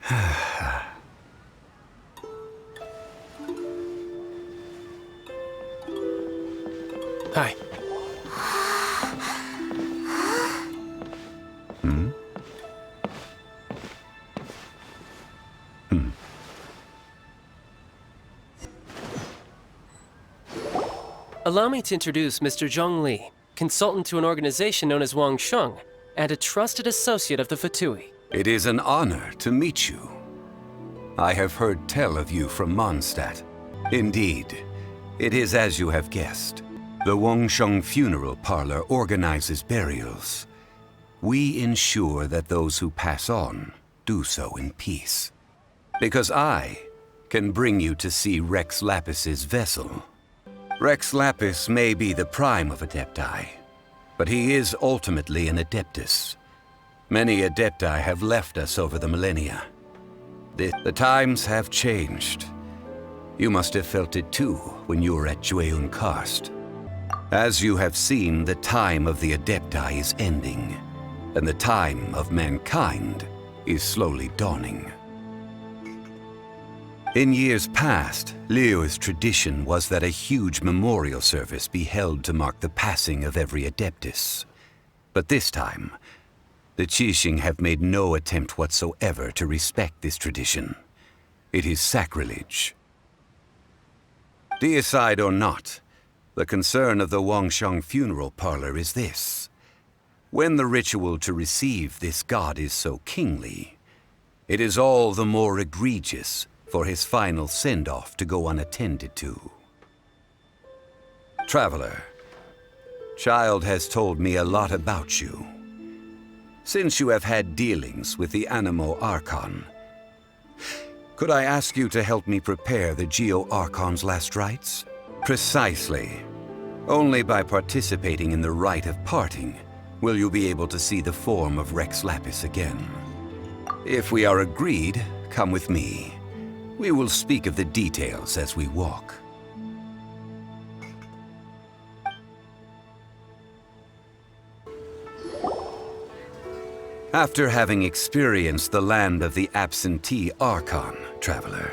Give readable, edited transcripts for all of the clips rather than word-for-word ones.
Hi. Allow me to introduce Mr. Zhongli, consultant to an organization known as Wangsheng, and a trusted associate of the Fatui. It is an honor to meet you. I have heard tell of you from Mondstadt. Indeed, it is as you have guessed. The Wangsheng Funeral Parlor organizes burials. We ensure that those who pass on do so in peace. Because I can bring you to see Rex Lapis's vessel. Rex Lapis may be the prime of Adepti, but he is ultimately an Adeptus. Many Adepti have left us over the millennia. The times have changed. You must have felt it too when you were at Jueyun Karst. As you have seen, the time of the Adepti is ending, and the time of mankind is slowly dawning. In years past, Liyue's tradition was that a huge memorial service be held to mark the passing of every Adeptus. But this time, the Quixing have made no attempt whatsoever to respect this tradition. It is sacrilege. Deicide or not, the concern of the Wangsheng Funeral Parlor is this. When the ritual to receive this god is so kingly, it is all the more egregious for his final send-off to go unattended to. Traveler, Childe has told me a lot about you. Since you have had dealings with the Animo Archon, could I ask you to help me prepare the Geo Archon's last rites? Precisely. Only by participating in the Rite of Parting will you be able to see the form of Rex Lapis again. If we are agreed, come with me. We will speak of the details as we walk. After having experienced the land of the absentee Archon, Traveler,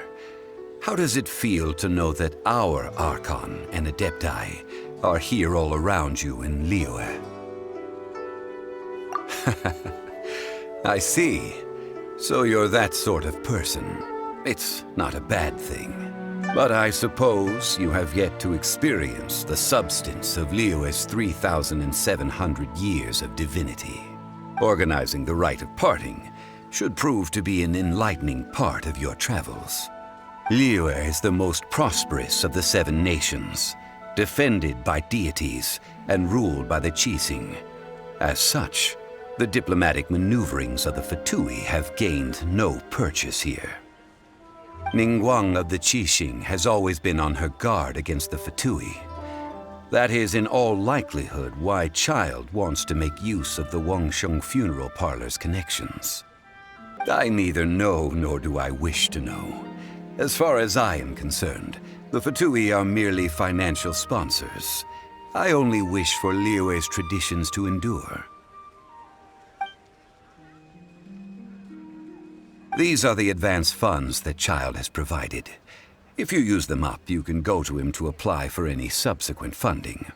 how does it feel to know that our Archon and Adepti are here all around you in Liyue? I see. So you're that sort of person. It's not a bad thing. But I suppose you have yet to experience the substance of Liyue's 3,700 years of divinity. Organizing the Rite of Parting should prove to be an enlightening part of your travels. Liyue is the most prosperous of the 7 nations, defended by deities and ruled by the Quixing. As such, the diplomatic maneuverings of the Fatui have gained no purchase here. Ningguang of the Quixing has always been on her guard against the Fatui. That is in all likelihood why Childe wants to make use of the Wangsheng Funeral Parlor's connections. I neither know nor do I wish to know. As far as I am concerned, the Fatui are merely financial sponsors. I only wish for Liyue's traditions to endure. These are the advance funds that Childe has provided. If you use them up, you can go to him to apply for any subsequent funding.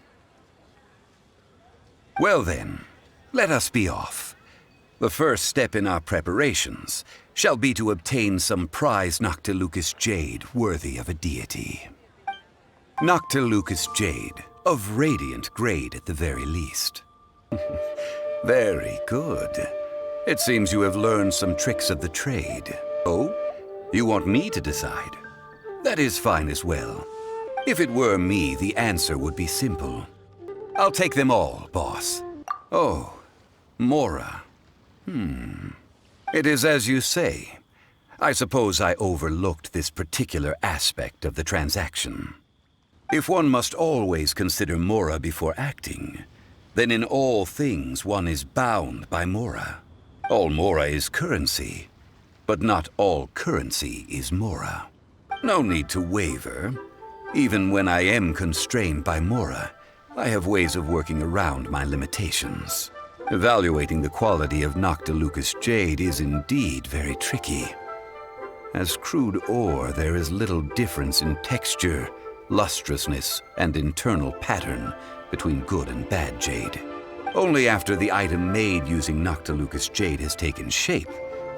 Well then, let us be off. The first step in our preparations shall be to obtain some prize Noctilucous jade worthy of a deity. Noctilucous jade, of radiant grade at the very least. Very good. It seems you have learned some tricks of the trade. Oh? You want me to decide? That is fine as well. If it were me, the answer would be simple. I'll take them all, boss. Oh, Mora. It is as you say. I suppose I overlooked this particular aspect of the transaction. If one must always consider Mora before acting, then in all things one is bound by Mora. All Mora is currency, but not all currency is Mora. No need to waver. Even when I am constrained by Mora, I have ways of working around my limitations. Evaluating the quality of Noctilucous jade is indeed very tricky. As crude ore, there is little difference in texture, lustrousness, and internal pattern between good and bad jade. Only after the item made using Noctilucous jade has taken shape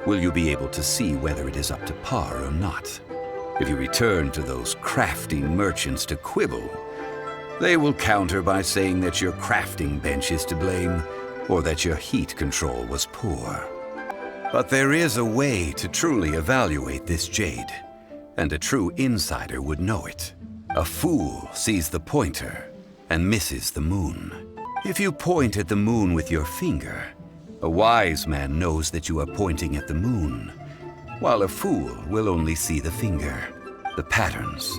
will you be able to see whether it is up to par or not. If you return to those crafting merchants to quibble, they will counter by saying that your crafting bench is to blame or that your heat control was poor. But there is a way to truly evaluate this jade, and a true insider would know it. A fool sees the pointer and misses the moon. If you point at the moon with your finger, a wise man knows that you are pointing at the moon, while a fool will only see the finger, the patterns,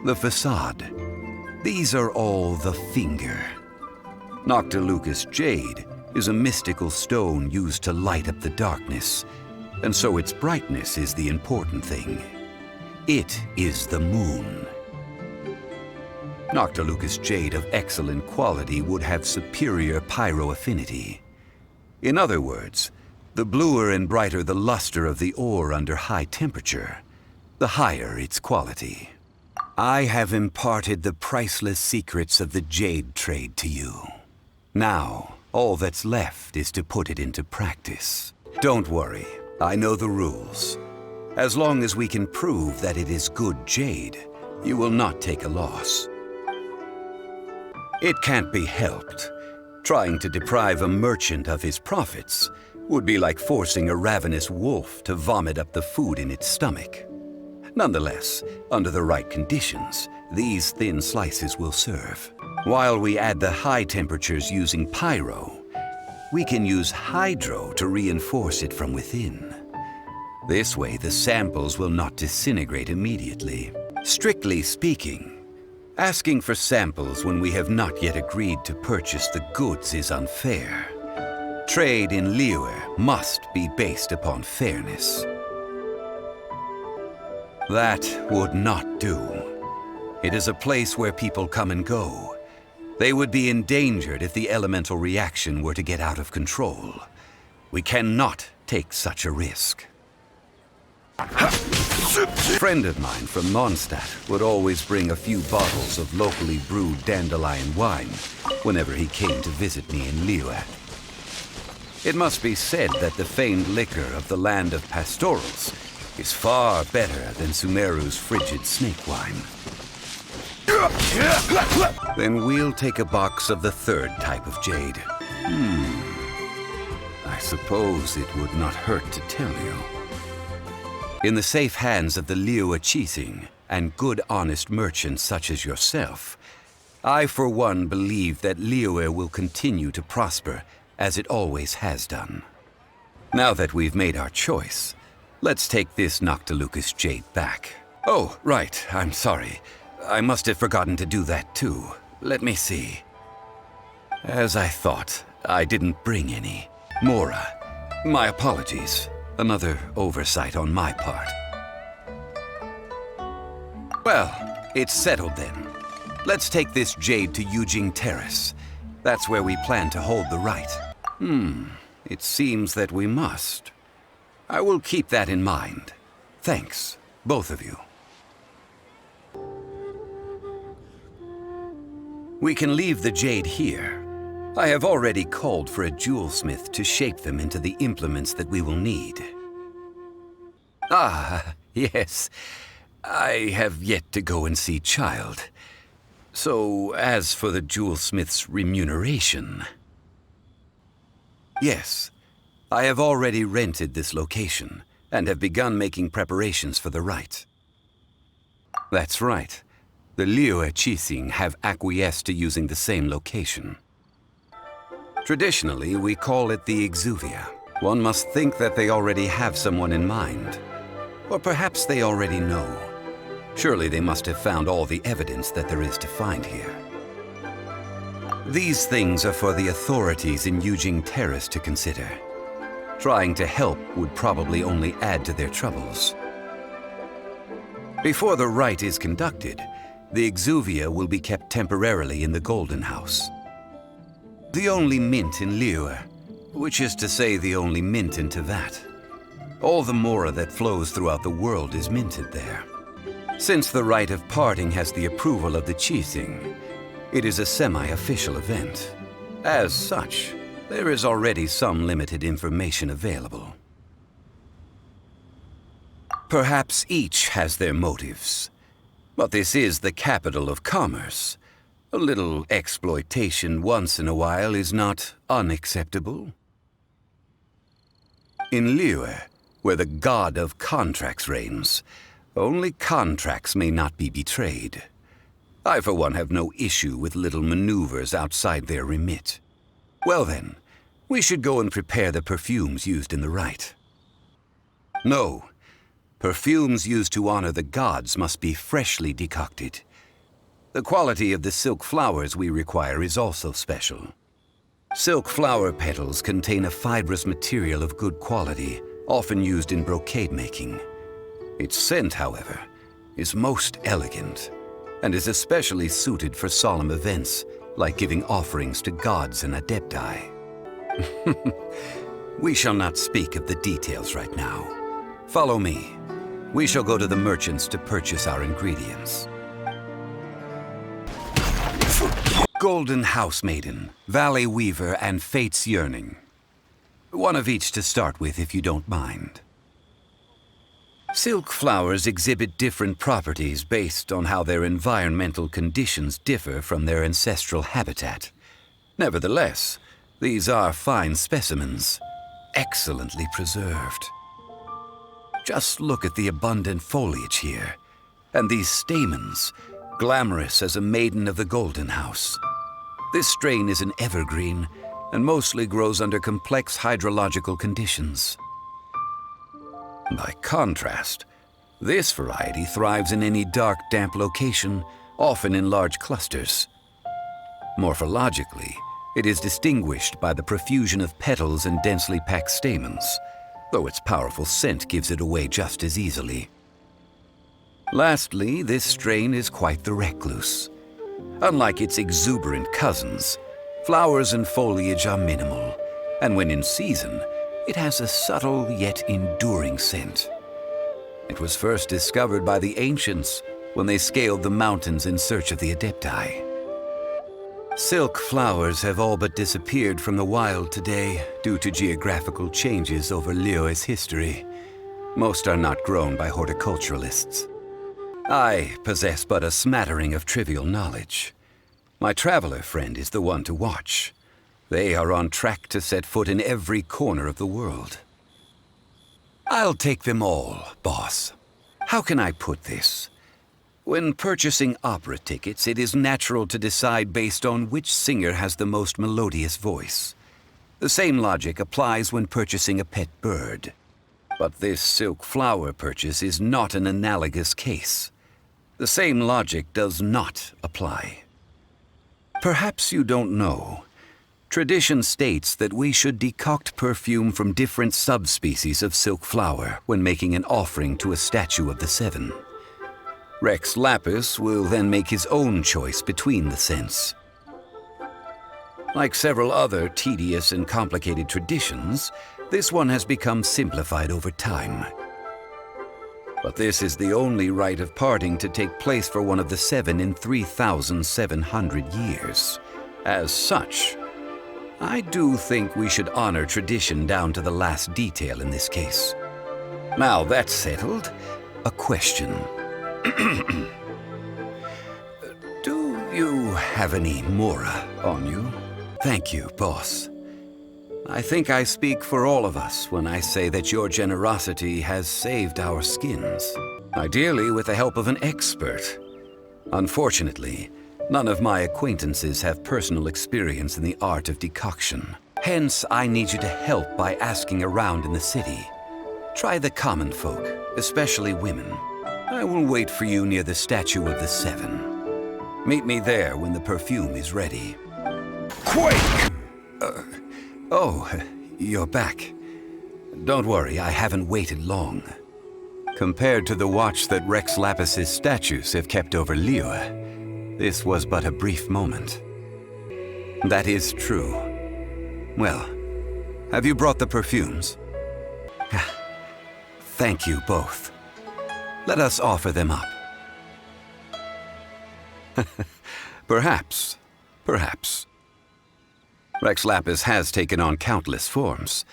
the facade. These are all the finger. Noctilucous jade is a mystical stone used to light up the darkness, and so its brightness is the important thing. It is the moon. Noctilucous jade of excellent quality would have superior pyro affinity. In other words, the bluer and brighter the luster of the ore under high temperature, the higher its quality. I have imparted the priceless secrets of the jade trade to you. Now, all that's left is to put it into practice. Don't worry, I know the rules. As long as we can prove that it is good jade, you will not take a loss. It can't be helped. Trying to deprive a merchant of his profits would be like forcing a ravenous wolf to vomit up the food in its stomach. Nonetheless, under the right conditions, these thin slices will serve. While we add the high temperatures using pyro, we can use hydro to reinforce it from within. This way, the samples will not disintegrate immediately. Strictly speaking, asking for samples when we have not yet agreed to purchase the goods is unfair. Trade in Liyue must be based upon fairness. That would not do. It is a place where people come and go. They would be endangered if the elemental reaction were to get out of control. We cannot take such a risk. A friend of mine from Mondstadt would always bring a few bottles of locally brewed dandelion wine whenever he came to visit me in Liyue. It must be said that the famed liquor of the land of pastorals is far better than Sumeru's frigid snake wine. Then we'll take a box of the third type of jade. I suppose it would not hurt to tell you. In the safe hands of the Liyue Quixing and good honest merchants such as yourself, I for one believe that Liyue will continue to prosper as it always has done. Now that we've made our choice, let's take this Noctilucous jade back. Oh, right, I'm sorry. I must have forgotten to do that too. Let me see. As I thought, I didn't bring any. Mora, my apologies. Another oversight on my part. Well, it's settled then. Let's take this jade to Yujing Terrace. That's where we plan to hold the rite. It seems that we must. I will keep that in mind. Thanks, both of you. We can leave the jade here. I have already called for a jewelsmith to shape them into the implements that we will need. Ah, yes. I have yet to go and see Childe. So, as for the jewelsmith's remuneration... Yes, I have already rented this location and have begun making preparations for the rite. That's right. The Liyue Quixing have acquiesced to using the same location. Traditionally, we call it the Exuvia. One must think that they already have someone in mind. Or perhaps they already know. Surely they must have found all the evidence that there is to find here. These things are for the authorities in Yujing Terrace to consider. Trying to help would probably only add to their troubles. Before the rite is conducted, the Exuvia will be kept temporarily in the Golden House. The only mint in Liyue, which is to say the only mint in Teyvat. All the mora that flows throughout the world is minted there. Since the Rite of Parting has the approval of the Quixing, it is a semi-official event. As such, there is already some limited information available. Perhaps each has their motives, but this is the capital of commerce. A little exploitation once in a while is not unacceptable. In Liyue, where the god of contracts reigns, only contracts may not be betrayed. I, for one, have no issue with little maneuvers outside their remit. Well then, we should go and prepare the perfumes used in the rite. No, perfumes used to honor the gods must be freshly decocted. The quality of the silk flowers we require is also special. Silk flower petals contain a fibrous material of good quality, often used in brocade making. Its scent, however, is most elegant, and is especially suited for solemn events, like giving offerings to gods and adepti. We shall not speak of the details right now. Follow me. We shall go to the merchants to purchase our ingredients. Golden House Maiden, Valley Weaver, and Fate's Yearning. One of each to start with, if you don't mind. Silk flowers exhibit different properties based on how their environmental conditions differ from their ancestral habitat. Nevertheless, these are fine specimens, excellently preserved. Just look at the abundant foliage here, and these stamens, glamorous as a maiden of the Golden House. This strain is an evergreen, and mostly grows under complex hydrological conditions. By contrast, this variety thrives in any dark, damp location, often in large clusters. Morphologically, it is distinguished by the profusion of petals and densely packed stamens, though its powerful scent gives it away just as easily. Lastly, this strain is quite the recluse. Unlike its exuberant cousins, flowers and foliage are minimal, and when in season, it has a subtle yet enduring scent. It was first discovered by the ancients when they scaled the mountains in search of the adepti. Silk flowers have all but disappeared from the wild today due to geographical changes over Liyue's history. Most are not grown by horticulturalists. I possess but a smattering of trivial knowledge. My traveler friend is the one to watch. They are on track to set foot in every corner of the world. I'll take them all, boss. How can I put this? When purchasing opera tickets, it is natural to decide based on which singer has the most melodious voice. The same logic applies when purchasing a pet bird. But this silk flower purchase is not an analogous case. The same logic does not apply. Perhaps you don't know. Tradition states that we should decoct perfume from different subspecies of silk flower when making an offering to a statue of the Seven. Rex Lapis will then make his own choice between the scents. Like several other tedious and complicated traditions, this one has become simplified over time. But this is the only rite of parting to take place for one of the Seven in 3,700 years. As such, I do think we should honor tradition down to the last detail in this case. Now that's settled, a question. Do you have any mora on you? Thank you, boss. I think I speak for all of us when I say that your generosity has saved our skins. Ideally with the help of an expert. Unfortunately, none of my acquaintances have personal experience in the art of decoction. Hence, I need you to help by asking around in the city. Try the common folk, especially women. I will wait for you near the statue of the Seven. Meet me there when the perfume is ready. Quake! Oh, you're back. Don't worry, I haven't waited long. Compared to the watch that Rex Lapis's statues have kept over Liyue, this was but a brief moment. That is true. Well, have you brought the perfumes? thank you both. Let us offer them up. Perhaps. Rex Lapis has taken on countless forms.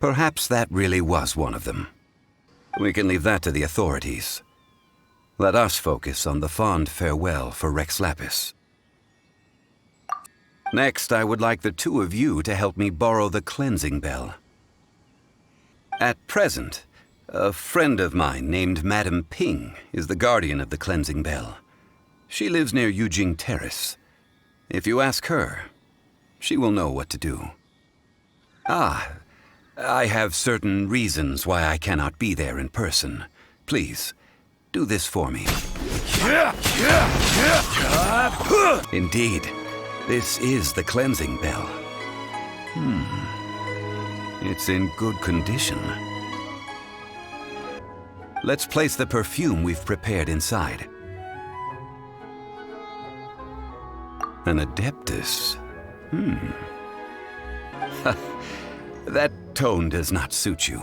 Perhaps that really was one of them. We can leave that to the authorities. Let us focus on the fond farewell for Rex Lapis. Next, I would like the two of you to help me borrow the cleansing bell. At present, a friend of mine named Madame Ping is the guardian of the cleansing bell. She lives near Yujing Terrace. If you ask her, she will know what to do. I have certain reasons why I cannot be there in person. Please, do this for me. Indeed, this is the cleansing bell. It's in good condition. Let's place the perfume we've prepared inside. An Adeptus. That tone does not suit you.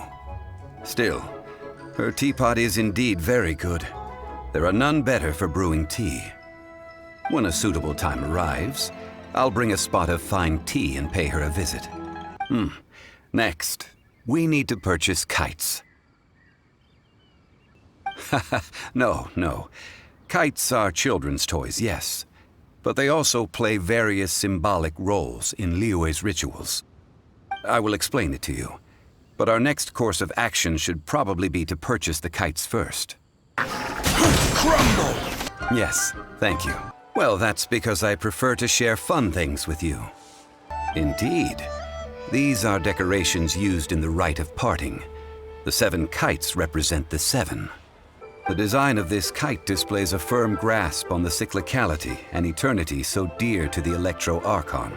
Still, her teapot is indeed very good. There are none better for brewing tea. When a suitable time arrives, I'll bring a spot of fine tea and pay her a visit. Next, we need to purchase kites. No. Kites are children's toys, yes. But they also play various symbolic roles in Liyue's rituals. I will explain it to you. But our next course of action should probably be to purchase the kites first. Crumble! Yes, thank you. Well, that's because I prefer to share fun things with you. Indeed. These are decorations used in the Rite of Parting. The 7 kites represent the 7. The design of this kite displays a firm grasp on the cyclicality and eternity so dear to the Electro Archon.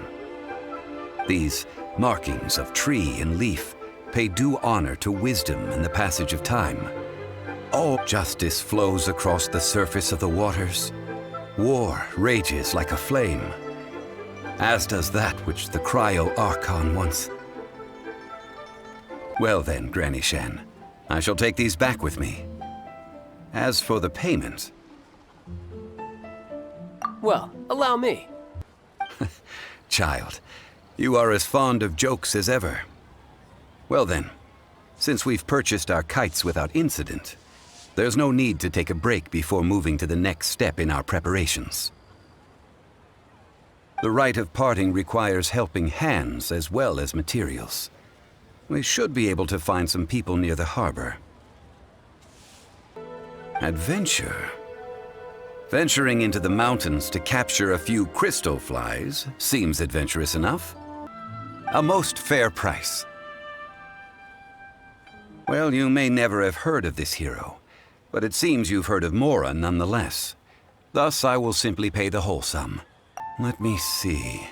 These markings of tree and leaf pay due honor to wisdom and the passage of time. All justice flows across the surface of the waters. War rages like a flame, as does that which the Cryo Archon once. Well then, Granny Shen, I shall take these back with me. As for the payment... Well, allow me. Child, you are as fond of jokes as ever. Well then, since we've purchased our kites without incident, there's no need to take a break before moving to the next step in our preparations. The Rite of Parting requires helping hands as well as materials. We should be able to find some people near the harbor. Adventure? Venturing into the mountains to capture a few crystal flies seems adventurous enough. A most fair price. Well, you may never have heard of this hero, but it seems you've heard of Mora nonetheless. Thus, I will simply pay the whole sum. Let me see.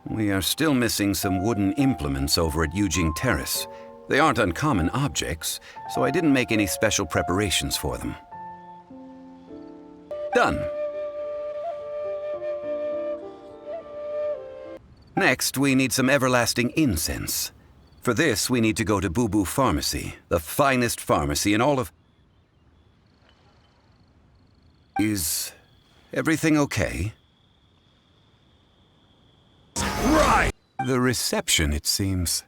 We are still missing some wooden implements over at Yujing Terrace. They aren't uncommon objects, so I didn't make any special preparations for them. Done. Next, we need some everlasting incense. For this, we need to go to Boo Boo Pharmacy, the finest pharmacy in all of... Is everything okay? Right! The reception, it seems.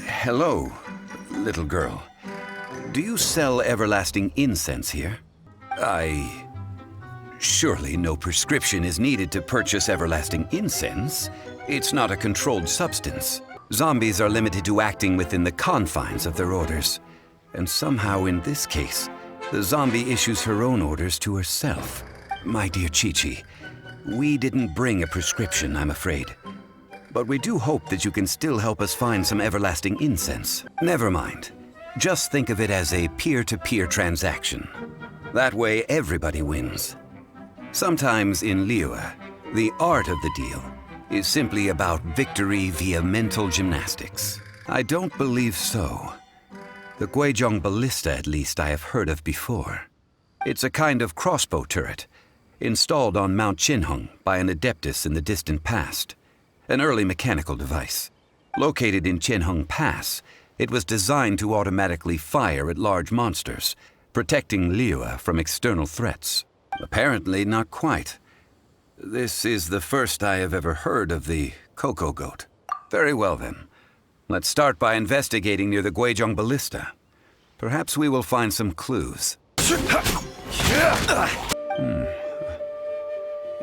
Hello, little girl. Do you sell everlasting incense here? Surely no prescription is needed to purchase everlasting incense. It's not a controlled substance. Zombies are limited to acting within the confines of their orders. And somehow in this case, the zombie issues her own orders to herself. My dear Chi-Chi, we didn't bring a prescription, I'm afraid. But we do hope that you can still help us find some everlasting incense. Never mind. Just think of it as a peer-to-peer transaction. That way, everybody wins. Sometimes in Liyue, the art of the deal is simply about victory via mental gymnastics. I don't believe so. The Guizhong Ballista, at least, I have heard of before. It's a kind of crossbow turret, installed on Mount Qinheng by an Adeptus in the distant past. an early mechanical device. Located in Qianheng Pass, it was designed to automatically fire at large monsters, protecting Liyue from external threats. Apparently not quite. This is the first I have ever heard of the Coco Goat. Very well then. Let's start by investigating near the Guizhong Ballista. Perhaps we will find some clues.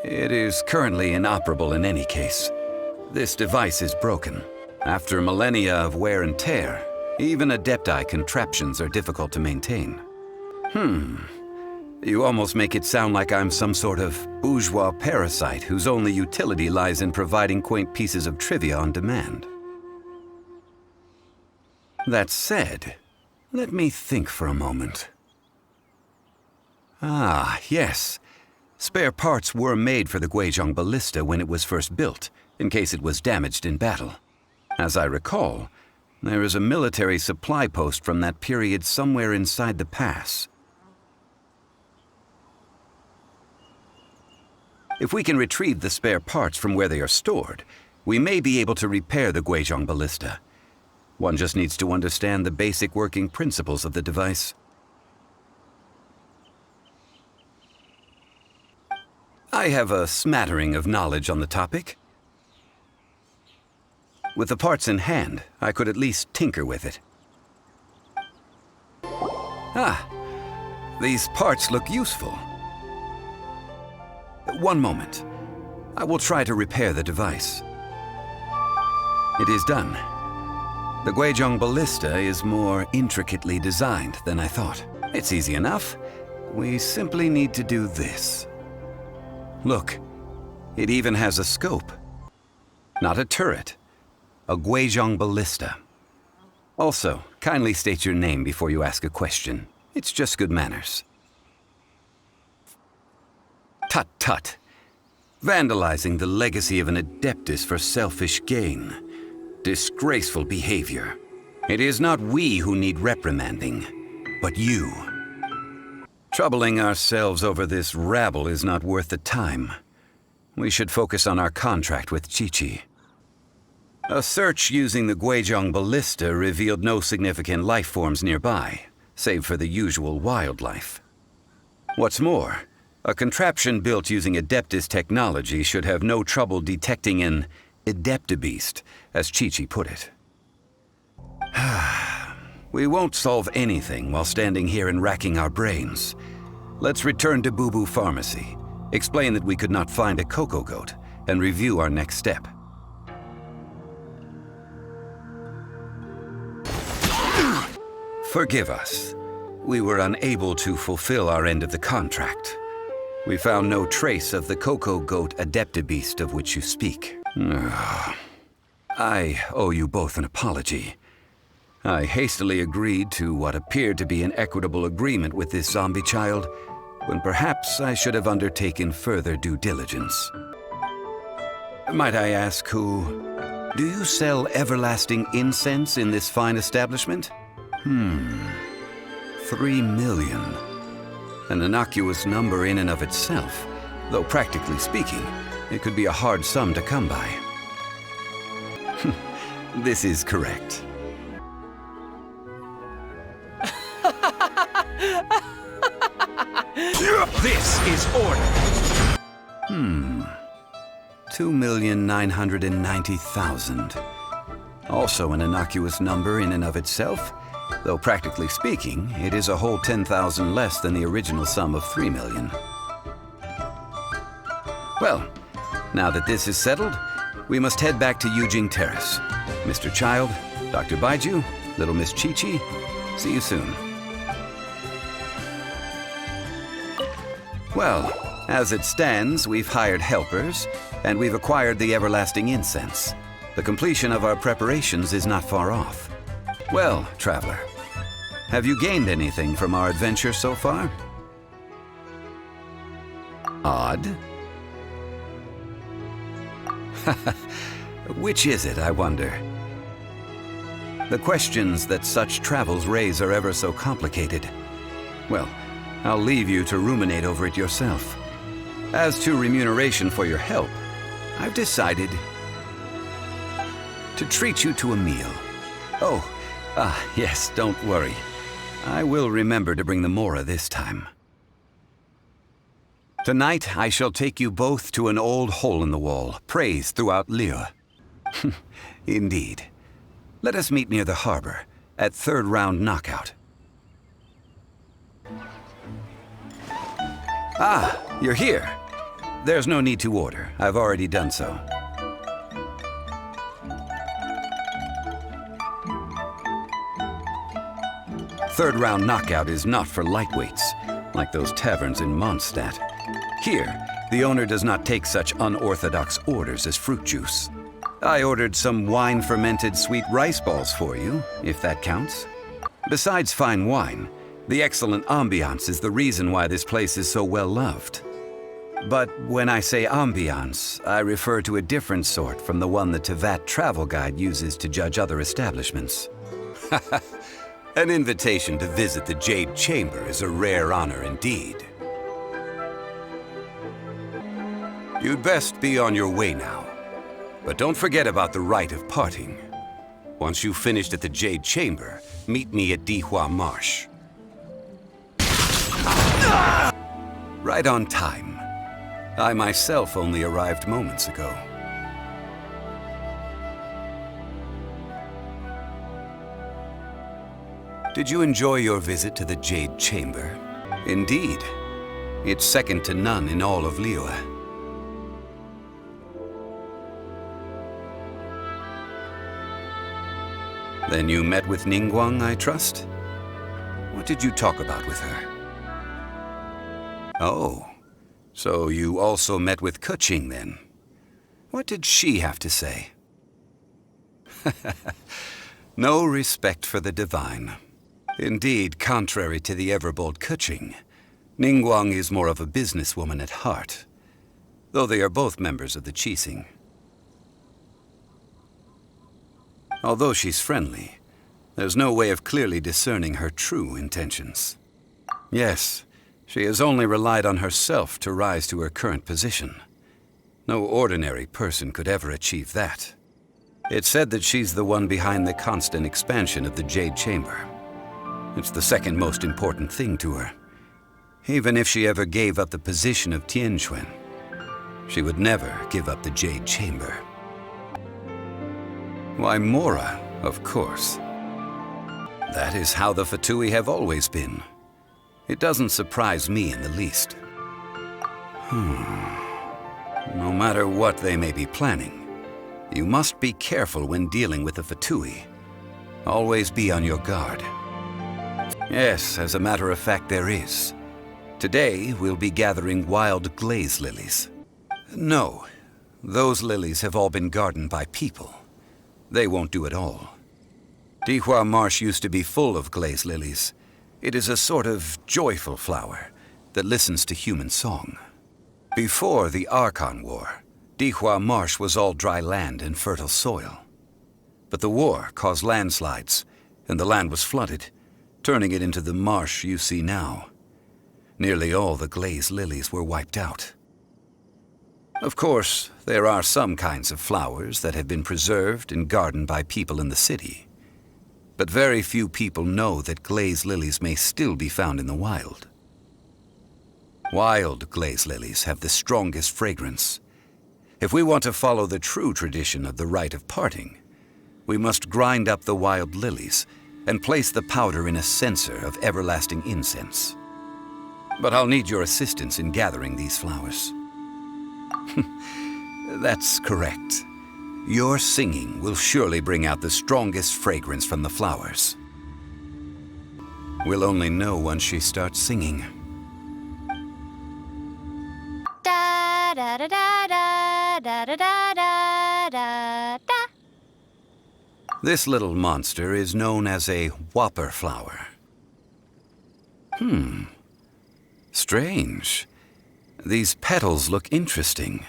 It is currently inoperable in any case. This device is broken. After millennia of wear and tear, even Adepti contraptions are difficult to maintain. You almost make it sound like I'm some sort of bourgeois parasite whose only utility lies in providing quaint pieces of trivia on demand. That said, let me think for a moment. Ah, yes. Spare parts were made for the Guizhong Ballista when it was first built, in case it was damaged in battle. As I recall, there is a military supply post from that period somewhere inside the pass. If we can retrieve the spare parts from where they are stored, we may be able to repair the Guizhong Ballista. One just needs to understand the basic working principles of the device. I have a smattering of knowledge on the topic. With the parts in hand, I could at least tinker with it. Ah, these parts look useful. One moment. I will try to repair the device. It is done. The Guizhong Ballista is more intricately designed than I thought. It's easy enough. We simply need to do this. Look, it even has a scope. Not a turret. A Guizhong Ballista. Also, kindly state your name before you ask a question. It's just good manners. Tut tut. Vandalizing the legacy of an Adeptus for selfish gain. Disgraceful behavior. It is not we who need reprimanding, but you. Troubling ourselves over this rabble is not worth the time. We should focus on our contract with Qiqi. A search using the Guizhong Ballista revealed no significant life forms nearby, save for the usual wildlife. What's more, a contraption built using Adeptus technology should have no trouble detecting an Adeptibeast, as Qiqi put it. We won't solve anything while standing here and racking our brains. Let's return to Boo Boo Pharmacy, explain that we could not find a Coco Goat, and review our next step. Forgive us. We were unable to fulfill our end of the contract. We found no trace of the Coco Goat Adeptibeast of which you speak. I owe you both an apology. I hastily agreed to what appeared to be an equitable agreement with this zombie child, when perhaps I should have undertaken further due diligence. Might I ask who... Do you sell everlasting incense in this fine establishment? 3 million. An innocuous number in and of itself, though practically speaking, it could be a hard sum to come by. This is correct. This is order. 2,990,000. Also an innocuous number in and of itself, though practically speaking, it is a whole 10,000 less than the original sum of 3 million. Well, now that this is settled, we must head back to Yujing Terrace. Mr. Childe, Dr. Baiju, little Miss Qiqi, see you soon. Well, as it stands, we've hired helpers, and we've acquired the everlasting incense. The completion of our preparations is not far off. Well, traveler, have you gained anything from our adventure so far? Odd. Which is it, I wonder? The questions that such travels raise are ever so complicated. Well, I'll leave you to ruminate over it yourself. As to remuneration for your help, I've decided to treat you to a meal. Oh, yes, don't worry. I will remember to bring the Mora this time. Tonight, I shall take you both to an old hole in the wall, praised throughout Liyue. Indeed. Let us meet near the harbor, at third round knockout. Ah, you're here. There's no need to order. I've already done so. Third round knockout is not for lightweights, like those taverns in Mondstadt. Here, the owner does not take such unorthodox orders as fruit juice. I ordered some wine-fermented sweet rice balls for you, if that counts. Besides fine wine, the excellent ambiance is the reason why this place is so well loved. But when I say ambiance, I refer to a different sort from the one the Tevat travel guide uses to judge other establishments. An invitation to visit the Jade Chamber is a rare honor indeed. You'd best be on your way now. But don't forget about the rite of parting. Once you've finished at the Jade Chamber, meet me at Dihua Marsh. Right on time. I myself only arrived moments ago. Did you enjoy your visit to the Jade Chamber? Indeed. It's second to none in all of Liyue. Then you met with Ningguang, I trust? What did you talk about with her? Oh, so you also met with Quixing then? What did she have to say? No respect for the divine. Indeed, contrary to the ever-bold Quixing, Ningguang is more of a businesswoman at heart, though they are both members of the Quixing. Although she's friendly, there's no way of clearly discerning her true intentions. Yes, she has only relied on herself to rise to her current position. No ordinary person could ever achieve that. It's said that she's the one behind the constant expansion of the Jade Chamber. It's the second most important thing to her. Even if she ever gave up the position of Tianquan, she would never give up the Jade Chamber. Why, Mora, of course. That is how the Fatui have always been. It doesn't surprise me in the least. No matter what they may be planning, you must be careful when dealing with the Fatui. Always be on your guard. Yes, as a matter of fact, there is. Today, we'll be gathering wild glaze lilies. No, those lilies have all been gardened by people. They won't do it all. Dihua Marsh used to be full of glaze lilies. It is a sort of joyful flower that listens to human song. Before the Archon War, Dihua Marsh was all dry land and fertile soil. But the war caused landslides, and the land was flooded, turning it into the marsh you see now. Nearly all the glaze lilies were wiped out. Of course, there are some kinds of flowers that have been preserved and gardened by people in the city. But very few people know that glaze lilies may still be found in the wild. Wild glaze lilies have the strongest fragrance. If we want to follow the true tradition of the rite of parting, we must grind up the wild lilies and place the powder in a censer of everlasting incense. But I'll need your assistance in gathering these flowers. That's correct. Your singing will surely bring out the strongest fragrance from the flowers. We'll only know once she starts singing. Da da da da da da da da da da. This little monster is known as a whopper flower. Strange. These petals look interesting.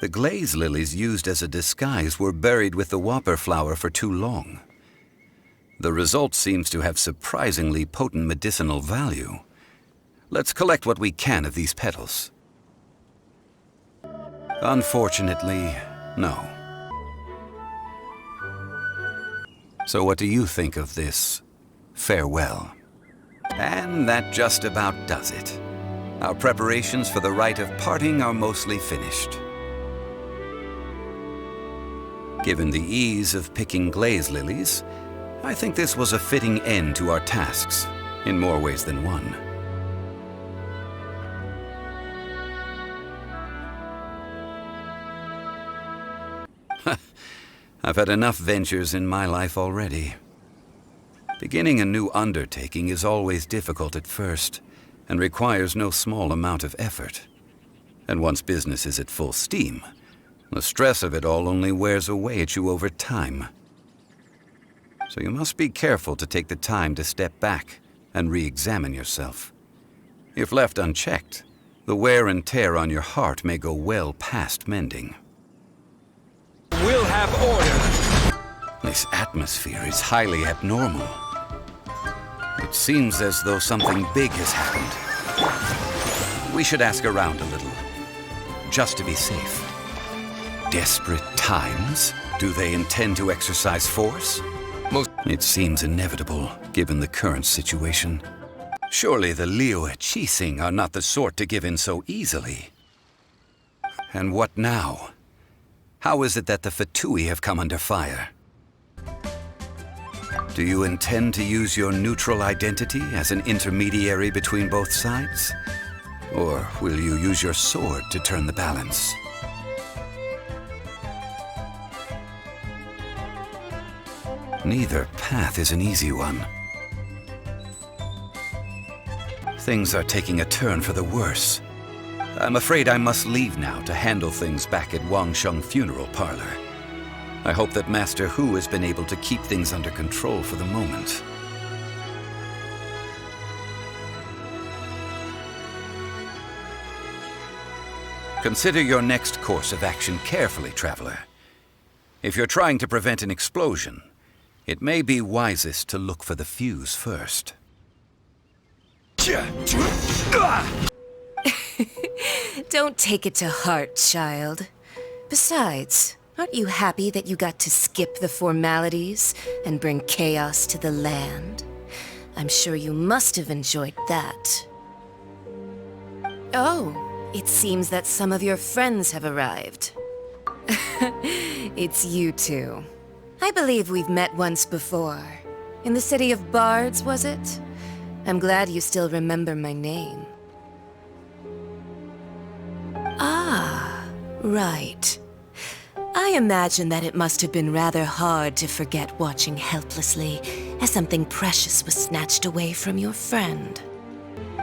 The glaze lilies used as a disguise were buried with the whopper flower for too long. The result seems to have surprisingly potent medicinal value. Let's collect what we can of these petals. Unfortunately, no. So what do you think of this farewell? And that just about does it. Our preparations for the rite of parting are mostly finished. Given the ease of picking glaze lilies, I think this was a fitting end to our tasks, in more ways than one. I've had enough ventures in my life already. Beginning a new undertaking is always difficult at first, and requires no small amount of effort. And once business is at full steam, the stress of it all only wears away at you over time. So you must be careful to take the time to step back and re-examine yourself. If left unchecked, the wear and tear on your heart may go well past mending. We'll have order. This atmosphere is highly abnormal. It seems as though something big has happened. We should ask around a little, just to be safe. Desperate times? Do they intend to exercise force? It seems inevitable, given the current situation. Surely the Liyue Quixing are not the sort to give in so easily. And what now? How is it that the Fatui have come under fire? Do you intend to use your neutral identity as an intermediary between both sides? Or will you use your sword to turn the balance? Neither path is an easy one. Things are taking a turn for the worse. I'm afraid I must leave now to handle things back at Wangsheng Funeral Parlor. I hope that Master Hu has been able to keep things under control for the moment. Consider your next course of action carefully, Traveler. If you're trying to prevent an explosion, it may be wisest to look for the fuse first. Don't take it to heart, child. Besides, aren't you happy that you got to skip the formalities and bring chaos to the land? I'm sure you must have enjoyed that. Oh, it seems that some of your friends have arrived. It's you two. I believe we've met once before. In the city of Bards, was it? I'm glad you still remember my name. Ah, right. I imagine that it must have been rather hard to forget watching helplessly as something precious was snatched away from your friend.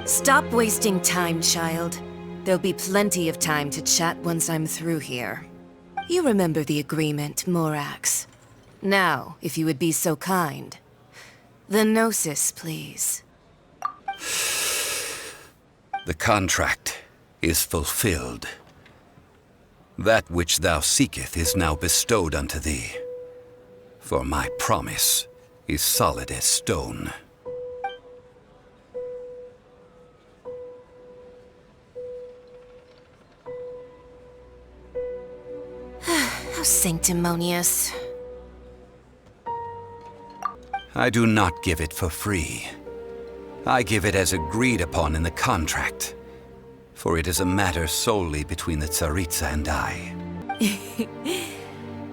Stop wasting time, child. There'll be plenty of time to chat once I'm through here. You remember the agreement, Morax. Now, if you would be so kind. The Gnosis, please. The contract is fulfilled. That which thou seeketh is now bestowed unto thee. For my promise is solid as stone. How sanctimonious. I do not give it for free. I give it as agreed upon in the contract, for it is a matter solely between the Tsaritsa and I.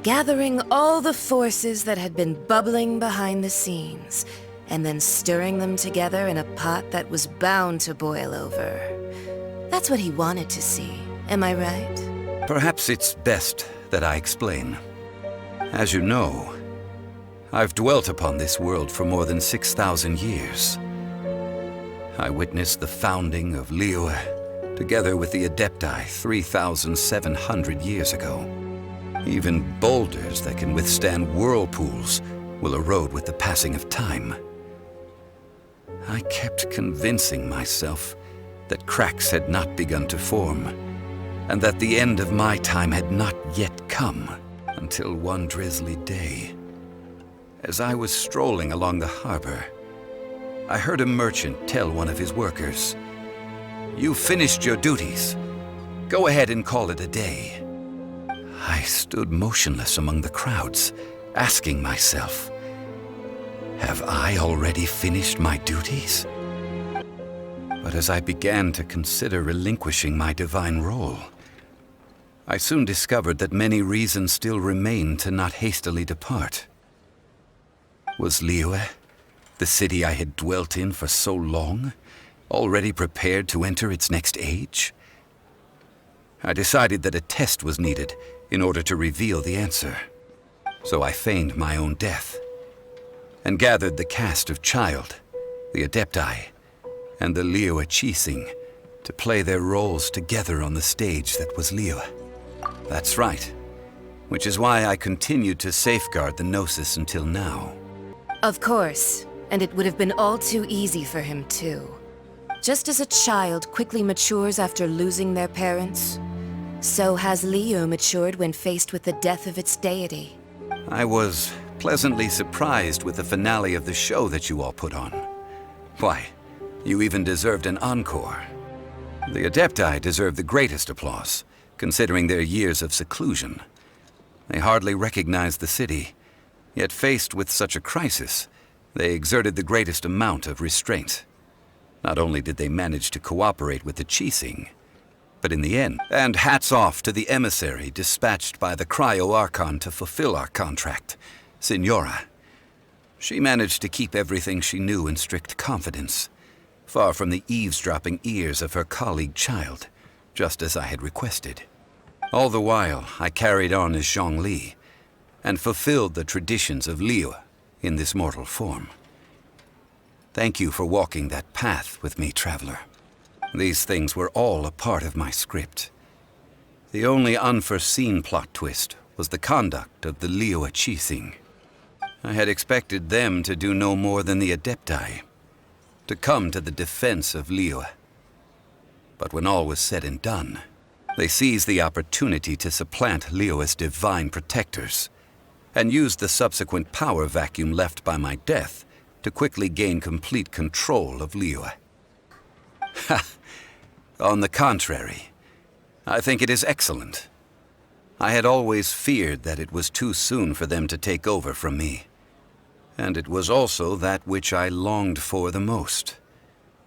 Gathering all the forces that had been bubbling behind the scenes, and then stirring them together in a pot that was bound to boil over. That's what he wanted to see, am I right? Perhaps it's best that I explain. As you know, I've dwelt upon this world for more than 6,000 years. I witnessed the founding of Liyue, together with the Adepti 3,700 years ago. Even boulders that can withstand whirlpools will erode with the passing of time. I kept convincing myself that cracks had not begun to form, and that the end of my time had not yet come, until one drizzly day. As I was strolling along the harbor, I heard a merchant tell one of his workers, "You've finished your duties. Go ahead and call it a day." I stood motionless among the crowds, asking myself, have I already finished my duties? But as I began to consider relinquishing my divine role, I soon discovered that many reasons still remained to not hastily depart. Was Liyue, the city I had dwelt in for so long, already prepared to enter its next age? I decided that a test was needed in order to reveal the answer. So I feigned my own death, and gathered the cast of Childe, the Adepti, and the Liyue Quixing to play their roles together on the stage that was Liyue. That's right, which is why I continued to safeguard the Gnosis until now. Of course, and it would have been all too easy for him too. Just as a child quickly matures after losing their parents, so has Liyue matured when faced with the death of its deity. I was pleasantly surprised with the finale of the show that you all put on. Why, you even deserved an encore. The Adepti deserve the greatest applause, considering their years of seclusion. They hardly recognized the city, yet faced with such a crisis, they exerted the greatest amount of restraint. Not only did they manage to cooperate with the Quixing, but in the end, and hats off to the emissary dispatched by the Cryo Archon to fulfill our contract, Signora. She managed to keep everything she knew in strict confidence, far from the eavesdropping ears of her colleague Childe, just as I had requested. All the while, I carried on as Zhongli, and fulfilled the traditions of Liyue in this mortal form. Thank you for walking that path with me, traveler. These things were all a part of my script. The only unforeseen plot twist was the conduct of the Liyue Quixing. I had expected them to do no more than the Adepti, to come to the defense of Liyue. But when all was said and done, they seized the opportunity to supplant Liyue's divine protectors, and used the subsequent power vacuum left by my death to quickly gain complete control of Liyue. Ha! On the contrary, I think it is excellent. I had always feared that it was too soon for them to take over from me, and it was also that which I longed for the most.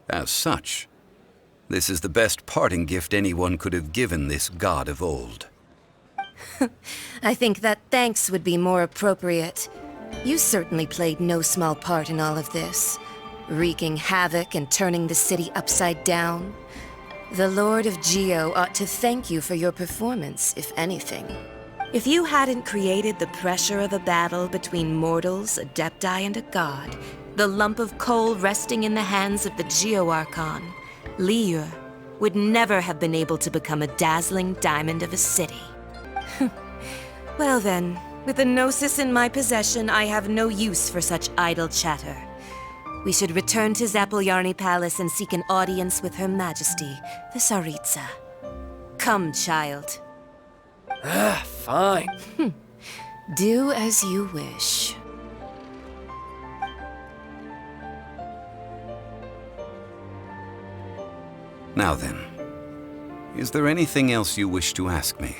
As such, this is the best parting gift anyone could have given this god of old. I think that thanks would be more appropriate. You certainly played no small part in all of this, wreaking havoc and turning the city upside down. The Lord of Geo ought to thank you for your performance, if anything. If you hadn't created the pressure of a battle between mortals, Adepti, and a god, the lump of coal resting in the hands of the Geo Archon, Liyue would never have been able to become a dazzling diamond of a city. Well then, with the Gnosis in my possession, I have no use for such idle chatter. We should return to Zapoljarny Palace and seek an audience with Her Majesty, the Tsaritsa. Come, child. Fine. Do as you wish. Now then, is there anything else you wish to ask me?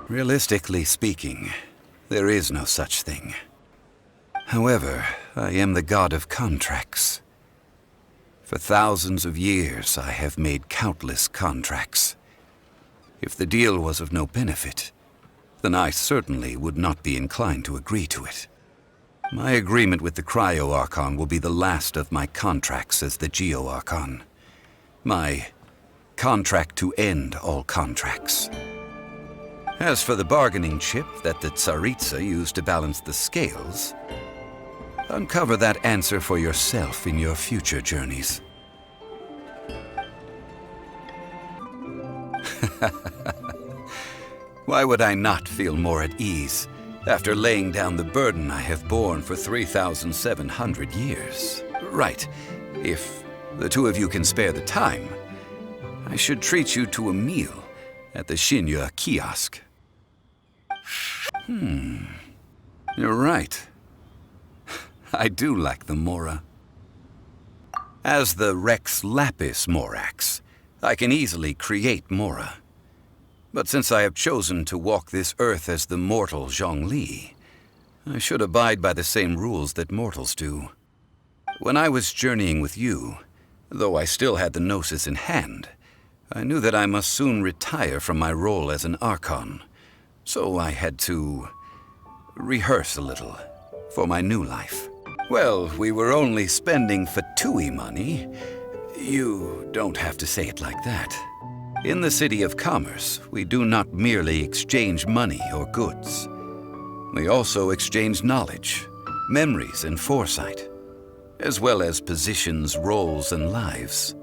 Realistically speaking, there is no such thing. However, I am the god of contracts. For thousands of years, I have made countless contracts. If the deal was of no benefit, then I certainly would not be inclined to agree to it. My agreement with the Cryo Archon will be the last of my contracts as the Geo Archon. My contract to end all contracts. As for the bargaining chip that the Tsaritsa used to balance the scales, uncover that answer for yourself in your future journeys. Why would I not feel more at ease after laying down the burden I have borne for 3,700 years? Right, if the two of you can spare the time, I should treat you to a meal at the Shinya kiosk. You're right. I do lack the Mora. As the Rex Lapis Morax, I can easily create Mora. But since I have chosen to walk this earth as the mortal Zhongli, I should abide by the same rules that mortals do. When I was journeying with you, though I still had the Gnosis in hand, I knew that I must soon retire from my role as an Archon, so I had to rehearse a little for my new life. Well, we were only spending Fatui money. You don't have to say it like that. In the City of Commerce, we do not merely exchange money or goods. We also exchange knowledge, memories, and foresight, as well as positions, roles, and lives.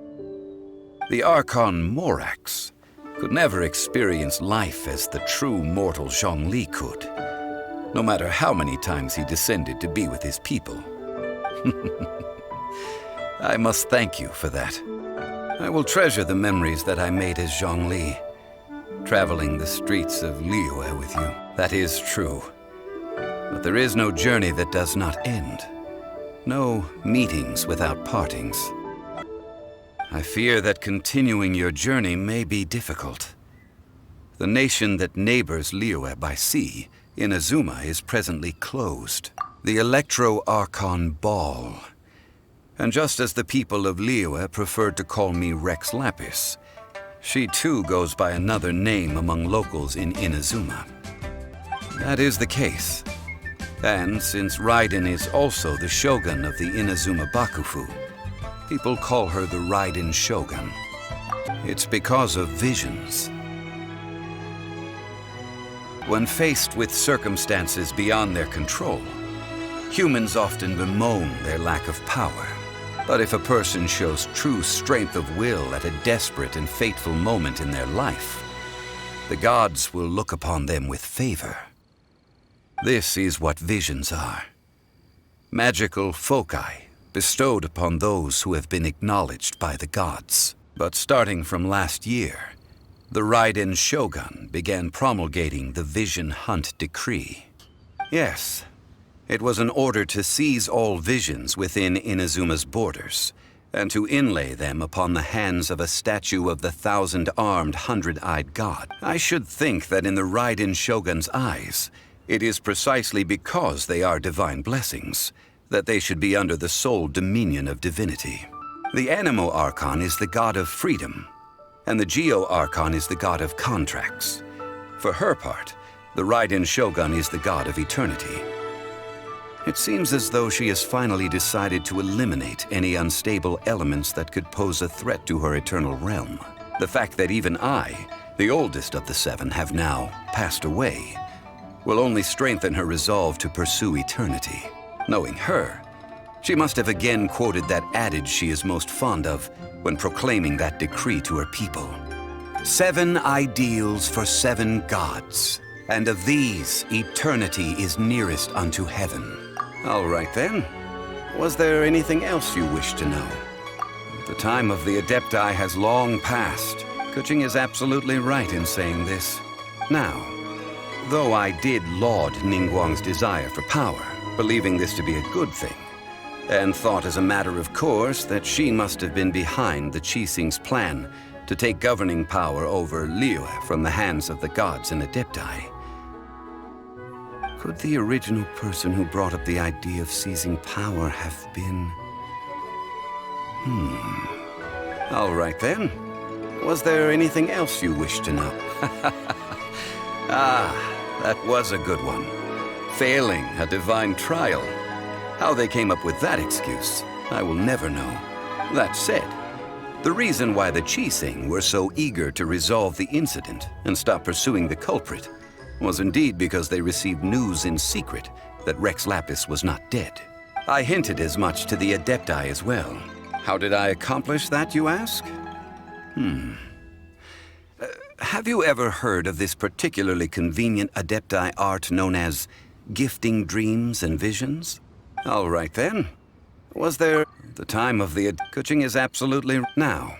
The Archon Morax could never experience life as the true mortal Zhongli could, no matter how many times he descended to be with his people. I must thank you for that. I will treasure the memories that I made as Zhongli, traveling the streets of Liyue with you. That is true. But there is no journey that does not end. No meetings without partings. I fear that continuing your journey may be difficult. The nation that neighbors Liyue by sea, Inazuma, is presently closed. The Electro-Archon Ball. And just as the people of Liyue preferred to call me Rex Lapis, she too goes by another name among locals in Inazuma. That is the case. And since Raiden is also the Shogun of the Inazuma Bakufu, people call her the Raiden Shogun. It's because of visions. When faced with circumstances beyond their control, humans often bemoan their lack of power. But if a person shows true strength of will at a desperate and fateful moment in their life, the gods will look upon them with favor. This is what visions are. Magical foci bestowed upon those who have been acknowledged by the gods. But starting from last year, the Raiden Shogun began promulgating the Vision Hunt Decree. Yes, it was an order to seize all visions within Inazuma's borders, and to inlay them upon the hands of a statue of the thousand-armed, hundred-eyed god. I should think that in the Raiden Shogun's eyes, it is precisely because they are divine blessings that they should be under the sole dominion of divinity. The Animo Archon is the god of freedom, and the Geo Archon is the god of contracts. For her part, the Raiden Shogun is the god of eternity. It seems as though she has finally decided to eliminate any unstable elements that could pose a threat to her eternal realm. The fact that even I, the oldest of the seven, have now passed away, will only strengthen her resolve to pursue eternity. Knowing her, she must have again quoted that adage she is most fond of when proclaiming that decree to her people. 7 ideals for 7 gods, and of these, eternity is nearest unto heaven. All right then. Was there anything else you wish to know? The time of the Adepti has long passed. Kuching is absolutely right in saying this. Now, though I did laud Ningguang's desire for power, believing this to be a good thing, and thought as a matter of course that she must have been behind the Quixing's plan to take governing power over Liyue from the hands of the gods and Adepti. Could the original person who brought up the idea of seizing power have been... All right then. Was there anything else you wish to know? Ah, that was a good one. Failing a divine trial. How they came up with that excuse, I will never know. That said, the reason why the Quixing were so eager to resolve the incident and stop pursuing the culprit was indeed because they received news in secret that Rex Lapis was not dead. I hinted as much to the Adepti as well. How did I accomplish that, you ask? Have you ever heard of this particularly convenient Adepti art known as gifting dreams and visions? All right then. Was there... The time of the... Kuching is absolutely... Now,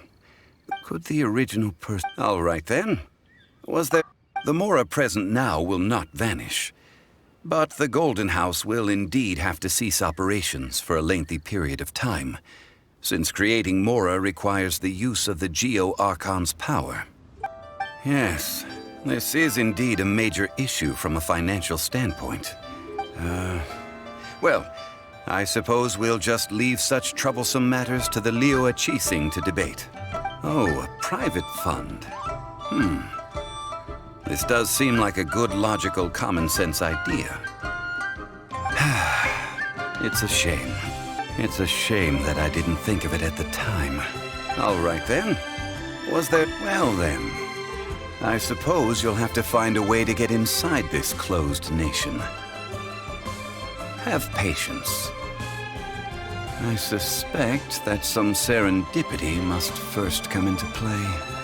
could the original person... All right then. Was there... The Mora present now will not vanish. But the Golden House will indeed have to cease operations for a lengthy period of time, since creating Mora requires the use of the Geo Archon's power. Yes, This is indeed a major issue from a financial standpoint. Well, I suppose we'll just leave such troublesome matters to the Liyue Quixing to debate. Oh, a private fund. This does seem like a good, logical, common-sense idea. It's a shame. It's a shame that I didn't think of it at the time. All right, then. Was there... Well, then. I suppose you'll have to find a way to get inside this closed nation. Have patience. I suspect that some serendipity must first come into play.